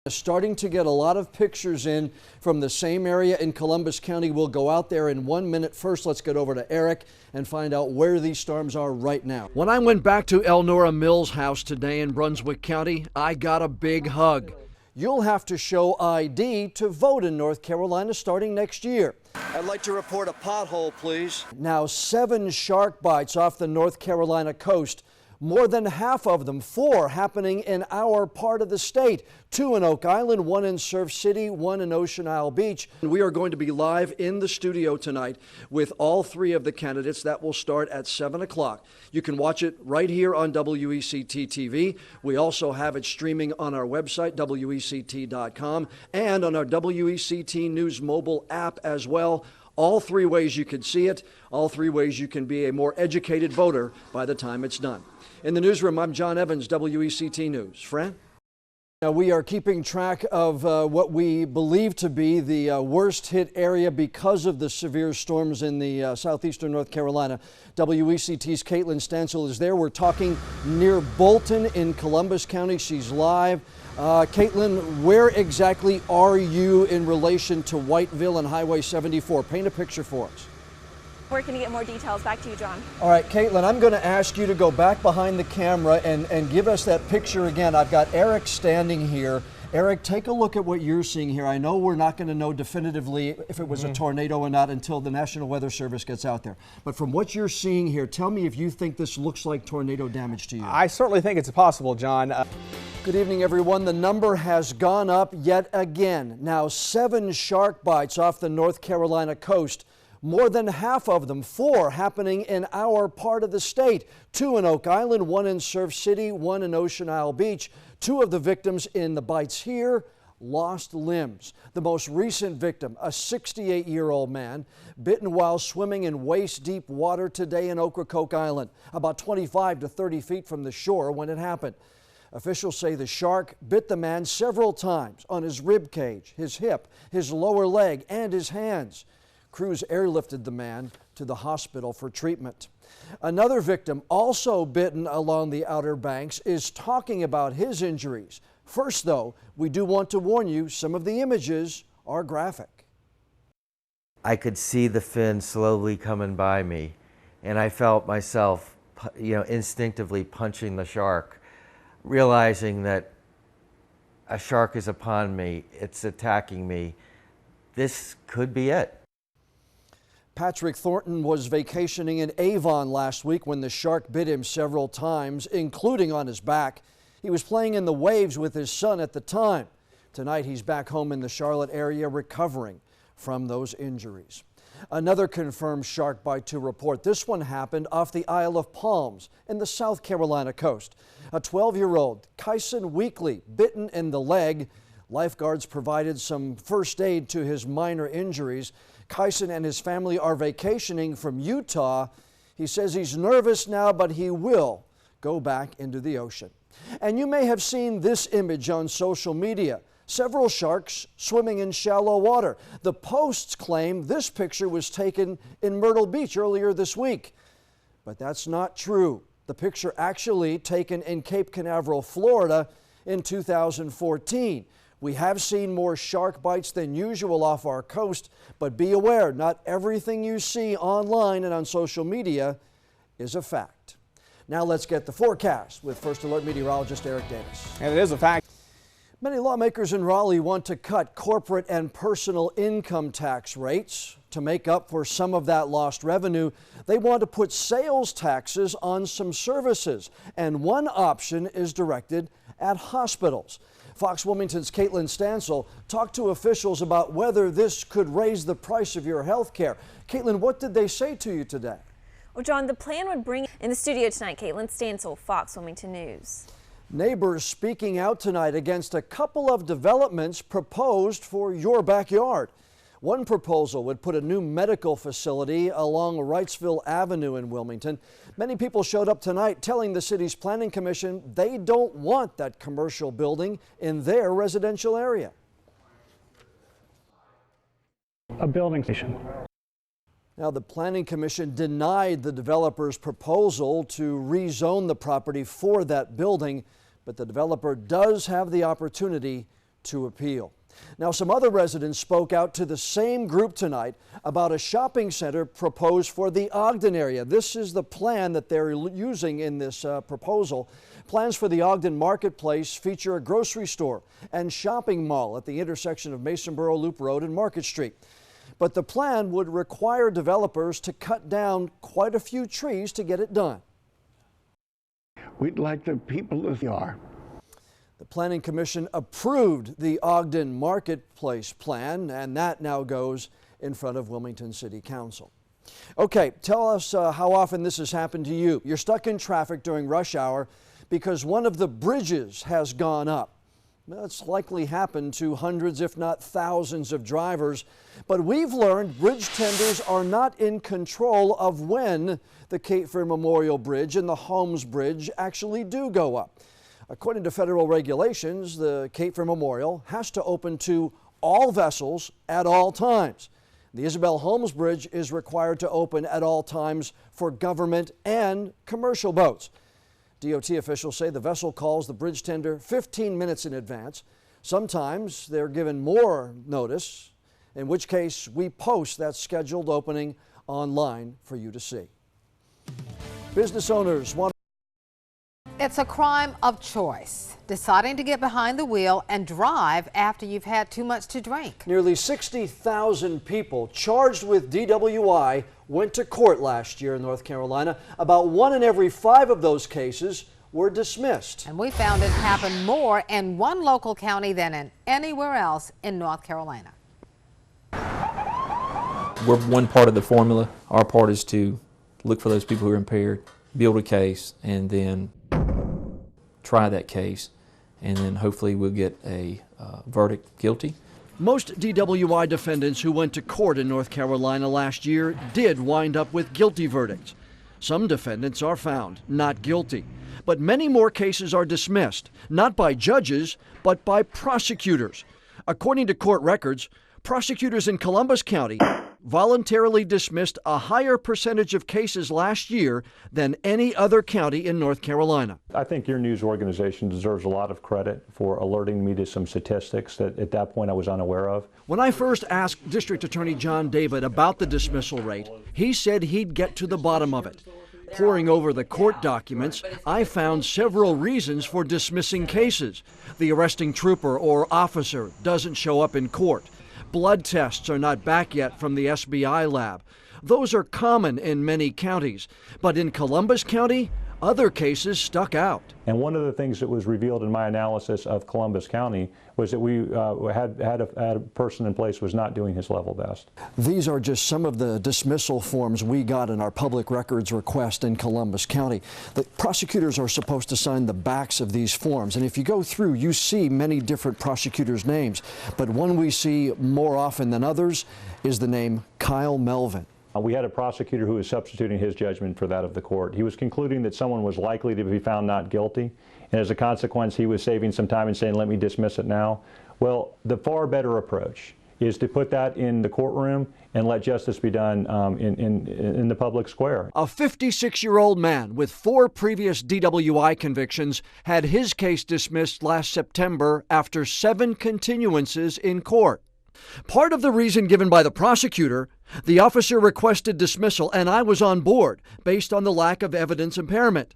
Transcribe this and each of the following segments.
Starting to get a lot of pictures in from the same area in Columbus County. We'll go out there in 1 minute. First, let's get over to Eric and find out where these storms are right now. When I went back to Elnora Mills' house today in Brunswick County, I got a big hug. You'll have to show ID to vote in North Carolina starting next year. I'd like to report a pothole, please. Now, 7 shark bites off the North Carolina coast. More than half of them, 4 happening in our part of the state. 2 in Oak Island, 1 in Surf City, 1 in Ocean Isle Beach. We are going to be live in the studio tonight with all 3 of the candidates. That will start at 7 o'clock. You can watch it right here on WECT TV. We also have it streaming on our website, WECT.com, and on our WECT News mobile app as well. All 3 ways you can see it, all 3 ways you can be a more educated voter by the time it's done. In the newsroom, I'm John Evans, WECT News. Fran? Now, we are keeping track of what we believe to be the worst hit area because of the severe storms in the southeastern North Carolina. WECT's Caitlin Stansel is there. We're talking near Bolton in Columbus County. She's live. Caitlin, where exactly are you in relation to Whiteville and Highway 74? Paint a picture for us. Working to get more details. Back to you, John. All right, Caitlin, I'm going to ask you to go back behind the camera and give us that picture again. I've got Eric standing here. Eric, take a look at what you're seeing here. I know we're not going to know definitively if it was a tornado or not until the National Weather Service gets out there. But from what you're seeing here, tell me if you think this looks like tornado damage to you. I certainly think it's possible, John. Good evening, everyone. The number has gone up yet again. Now 7 shark bites off the North Carolina coast. More than half of them, 4 happening in our part of the state. 2 in Oak Island, 1 in Surf City, 1 in Ocean Isle Beach. 2 of the victims in the bites here lost limbs. The most recent victim, a 68-year-old man, bitten while swimming in waist-deep water today in Ocracoke Island, about 25 to 30 feet from the shore when it happened. Officials say the shark bit the man several times on his rib cage, his hip, his lower leg, and his hands. Crews airlifted the man to the hospital for treatment. Another victim, also bitten along the Outer Banks, is talking about his injuries. First, though, we do want to warn you, some of the images are graphic. I could see the fin slowly coming by me, and I felt myself, instinctively punching the shark, realizing that a shark is upon me, it's attacking me. This could be it. Patrick Thornton was vacationing in Avon last week when the shark bit him several times, including on his back. He was playing in the waves with his son at the time. Tonight he's back home in the Charlotte area recovering from those injuries. Another confirmed shark bite to report. This one happened off the Isle of Palms in the South Carolina coast. A 12-year-old, Kyson Weekly, bitten in the leg. Lifeguards provided some first aid to his minor injuries. Kyson and his family are vacationing from Utah. He says he's nervous now, but he will go back into the ocean. And you may have seen this image on social media. Several sharks swimming in shallow water. The Post's claim this picture was taken in Myrtle Beach earlier this week. But that's not true. The picture actually taken in Cape Canaveral, Florida in 2014. We have seen more shark bites than usual off our coast, but be aware, not everything you see online and on social media is a fact. Now let's get the forecast with First Alert meteorologist Eric Davis. And it is a fact. Many lawmakers in Raleigh want to cut corporate and personal income tax rates. To make up for some of that lost revenue, they want to put sales taxes on some services, and one option is directed at hospitals. Fox Wilmington's Caitlin Stansel talked to officials about whether this could raise the price of your health care. Caitlin, what did they say to you today? Well, John, the plan would bring in the studio tonight, Caitlin Stansel, Fox Wilmington News. Neighbors speaking out tonight against a couple of developments proposed for your backyard. One proposal would put a new medical facility along Wrightsville Avenue in Wilmington. Many people showed up tonight telling the city's planning commission they don't want that commercial building in their residential area. A building station. Now, the planning commission denied the developer's proposal to rezone the property for that building, but the developer does have the opportunity to appeal. Now, some other residents spoke out to the same group tonight about a shopping center proposed for the Ogden area. This is the plan that they're using in this proposal. Plans for the Ogden Marketplace feature a grocery store and shopping mall at the intersection of Masonboro Loop Road and Market Street. But the plan would require developers to cut down quite a few trees to get it done. We'd like the people as they are. The Planning Commission approved the Ogden Marketplace plan, and that now goes in front of Wilmington City Council. Okay, tell us how often this has happened to you. You're stuck in traffic during rush hour because one of the bridges has gone up. Well, it's likely happened to hundreds, if not thousands, of drivers. But we've learned bridge tenders are not in control of when the Cape Fear Memorial Bridge and the Holmes Bridge actually do go up. According to federal regulations, the Cape Fear Memorial has to open to all vessels at all times. The Isabel Holmes Bridge is required to open at all times for government and commercial boats. DOT officials say the vessel calls the bridge tender 15 minutes in advance. Sometimes they're given more notice, in which case we post that scheduled opening online for you to see. Business owners want. It's a crime of choice, deciding to get behind the wheel and drive after you've had too much to drink. Nearly 60,000 people charged with DWI went to court last year in North Carolina. About 1 in every 5 of those cases were dismissed. And we found it happened more in one local county than in anywhere else in North Carolina. We're one part of the formula. Our part is to look for those people who are impaired, build a case, and then try that case, and then hopefully we'll get a verdict guilty. Most DWI defendants who went to court in North Carolina last year did wind up with guilty verdicts. Some defendants are found not guilty, but many more cases are dismissed, not by judges, but by prosecutors. According to court records, prosecutors in Columbus County voluntarily dismissed a higher percentage of cases last year than any other county in North Carolina. I think your news organization deserves a lot of credit for alerting me to some statistics that at that point I was unaware of. When I first asked District Attorney John David about the dismissal rate, he said he'd get to the bottom of it. Poring over the court documents, I found several reasons for dismissing cases. The arresting trooper or officer doesn't show up in court. Blood tests are not back yet from the SBI lab. Those are common in many counties, but in Columbus County, other cases stuck out. And one of the things that was revealed in my analysis of Columbus County was that we had a person in place who was not doing his level best. These are just some of the dismissal forms we got in our public records request in Columbus County. The prosecutors are supposed to sign the backs of these forms, and if you go through, you see many different prosecutors' names, but one we see more often than others is the name Kyle Melvin. We had a prosecutor who was substituting his judgment for that of the court. He was concluding that someone was likely to be found not guilty, and as a consequence, he was saving some time and saying, let me dismiss it now. Well, the far better approach is to put that in the courtroom and let justice be done in the public square. A 56-year-old man with 4 previous DWI convictions had his case dismissed last September after 7 continuances in court. Part of the reason given by the prosecutor, the officer requested dismissal, and I was on board, based on the lack of evidence impairment.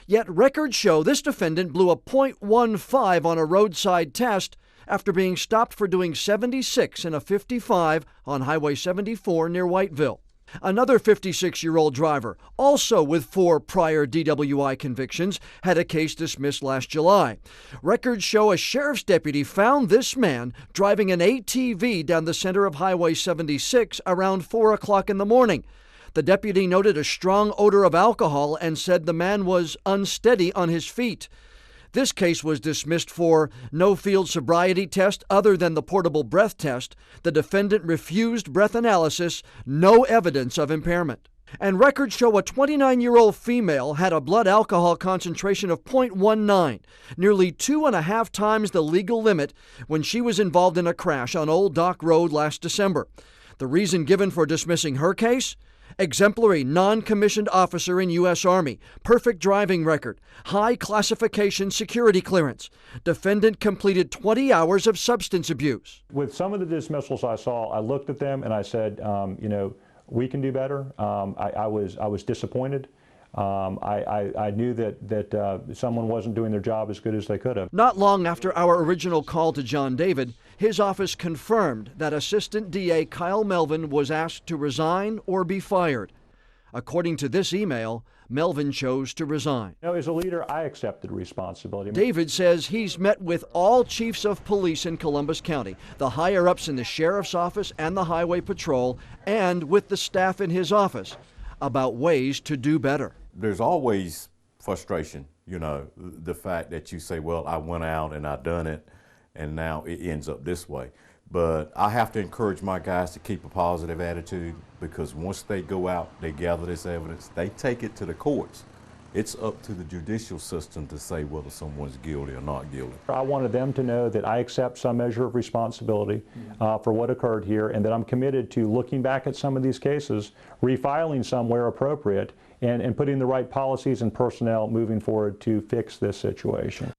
Yet records show this defendant blew a .15 on a roadside test after being stopped for doing 76 in a 55 on Highway 74 near Whiteville. Another 56-year-old driver, also with 4 prior DWI convictions, had a case dismissed last July. Records show a sheriff's deputy found this man driving an ATV down the center of Highway 76 around 4 o'clock in the morning. The deputy noted a strong odor of alcohol and said the man was unsteady on his feet. This case was dismissed for no field sobriety test other than the portable breath test. The defendant refused breath analysis, no evidence of impairment. And records show a 29-year-old female had a blood alcohol concentration of .19, nearly 2.5 times the legal limit when she was involved in a crash on Old Dock Road last December. The reason given for dismissing her case? exemplary non-commissioned officer in U.S. Army, perfect driving record, high classification security clearance. Defendant completed 20 hours of substance abuse. With some of the dismissals I saw, I looked at them and I said, you know, we can do better. I was disappointed. I knew that someone wasn't doing their job as good as they could have. Not long after our original call to John David, his office confirmed that Assistant DA Kyle Melvin was asked to resign or be fired. According to this email, Melvin chose to resign. You know, as a leader, I accepted responsibility. David says he's met with all chiefs of police in Columbus County, the higher-ups in the sheriff's office and the highway patrol, and with the staff in his office about ways to do better. There's always frustration, you know, the fact that you say, well, I went out and I done it, and now it ends up this way. But I have to encourage my guys to keep a positive attitude, because once they go out, they gather this evidence, they take it to the courts. It's up to the judicial system to say whether someone's guilty or not guilty. I wanted them to know that I accept some measure of responsibility for what occurred here, and that I'm committed to looking back at some of these cases, refiling some where appropriate, and putting the right policies and personnel moving forward to fix this situation.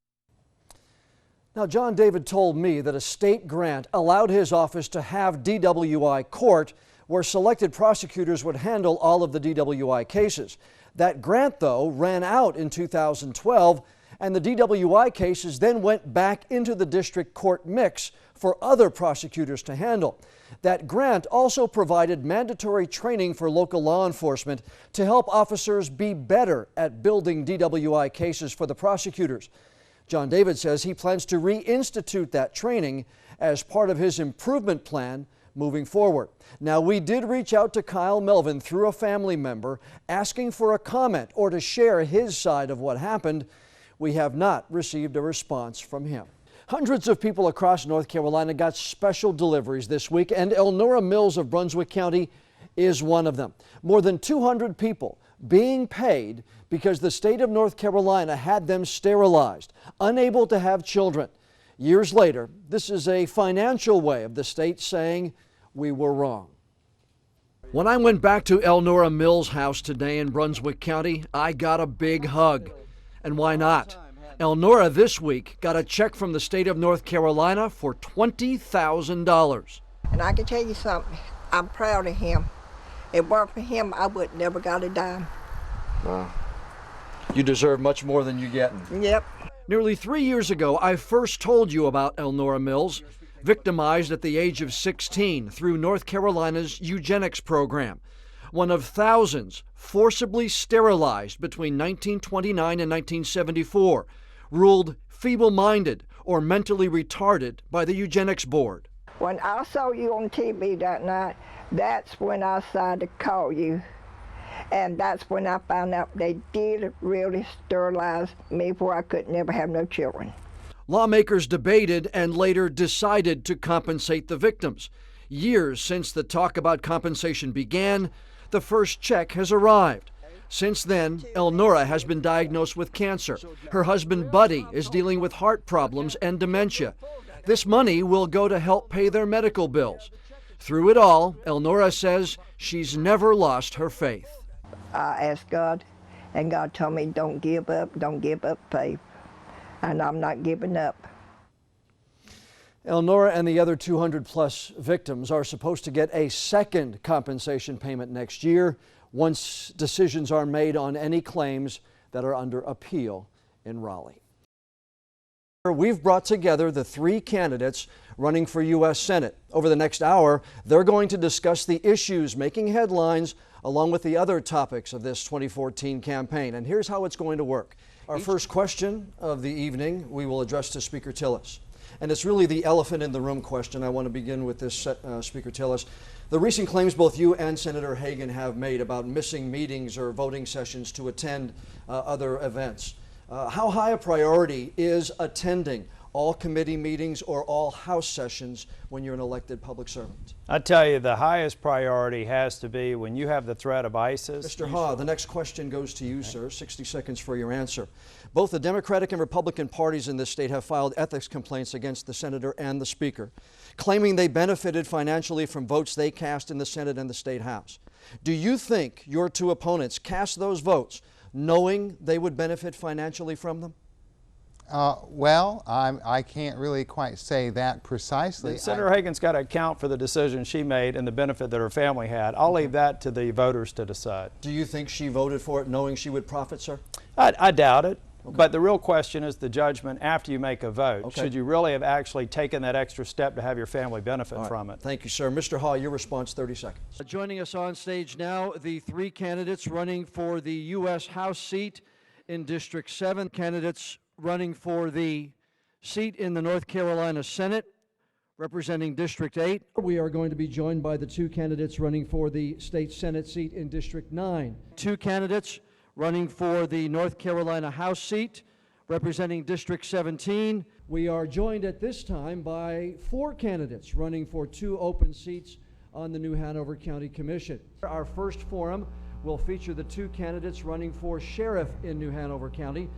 Now, John David told me that a state grant allowed his office to have DWI court, where selected prosecutors would handle all of the DWI cases. That grant, though, ran out in 2012, and the DWI cases then went back into the district court mix for other prosecutors to handle. That grant also provided mandatory training for local law enforcement to help officers be better at building DWI cases for the prosecutors. John David says he plans to reinstitute that training as part of his improvement plan moving forward. Now, we did reach out to Kyle Melvin through a family member asking for a comment or to share his side of what happened. We have not received a response from him. Hundreds of people across North Carolina got special deliveries this week, and Elnora Mills of Brunswick County is one of them. More than 200 people being paid because the state of North Carolina had them sterilized, unable to have children. Years later, this is a financial way of the state saying we were wrong. When I went back to Elnora Mills' house today in Brunswick County, I got a big hug. And why not? Elnora this week got a check from the state of North Carolina for $20,000. And I can tell you something, I'm proud of him. If it weren't for him, I would never got a dime. Wow. You deserve much more than you're getting. Yep. Nearly 3 years ago, I first told you about Elnora Mills, victimized at the age of 16 through North Carolina's eugenics program, one of thousands forcibly sterilized between 1929 and 1974, ruled feeble-minded or mentally retarded by the eugenics board. When I saw you on TV that night, that's when I decided to call you. And that's when I found out they did really sterilize me where I could never have no children. Lawmakers debated and later decided to compensate the victims. Years since the talk about compensation began, the first check has arrived. Since then, Elnora has been diagnosed with cancer. Her husband, Buddy, is dealing with heart problems and dementia. This money will go to help pay their medical bills. Through it all, Elnora says she's never lost her faith. I asked God, and God told me, don't give up faith. And I'm not giving up. Elnora and the other 200-plus victims are supposed to get a second compensation payment next year once decisions are made on any claims that are under appeal in Raleigh. We've brought together the three candidates running for U.S. Senate. Over the next hour, they're going to discuss the issues making headlines along with the other topics of this 2014 campaign. And here's how it's going to work. Our first question of the evening we will address to Speaker Tillis. And it's really the elephant in the room question. I want to begin with this, Speaker Tillis. The recent claims both you and Senator Hagan have made about missing meetings or voting sessions to attend other events. How high a priority is attending all committee meetings or all House sessions when you're an elected public servant? I tell you, the highest priority has to be when you have the threat of ISIS. Mr. Ha, the next question goes to you, sir. 60 seconds for your answer. Both the Democratic and Republican parties in this state have filed ethics complaints against the senator and the speaker, claiming they benefited financially from votes they cast in the Senate and the State House. Do you think your two opponents cast those votes knowing they would benefit financially from them? Well, I can't really quite say that precisely. Senator Hagan's got to account for the decision she made and the benefit that her family had. I'll leave that to the voters to decide. Do you think she voted for it knowing she would profit, sir? I doubt it. Okay. But the real question is the judgment after you make a vote. Okay. Should you really have actually taken that extra step to have your family benefit from it? Thank you, sir. Mr. Hall, your response, 30 seconds. Joining us on stage now, the three candidates running for the U.S. House seat in District 7, candidates running for the seat in the North Carolina Senate, representing District 8. We are going to be joined by the two candidates running for the state Senate seat in District 9. Two candidates running for the North Carolina House seat, representing District 17. We are joined at this time by four candidates running for two open seats on the New Hanover County Commission. Our first forum will feature the two candidates running for sheriff in New Hanover County.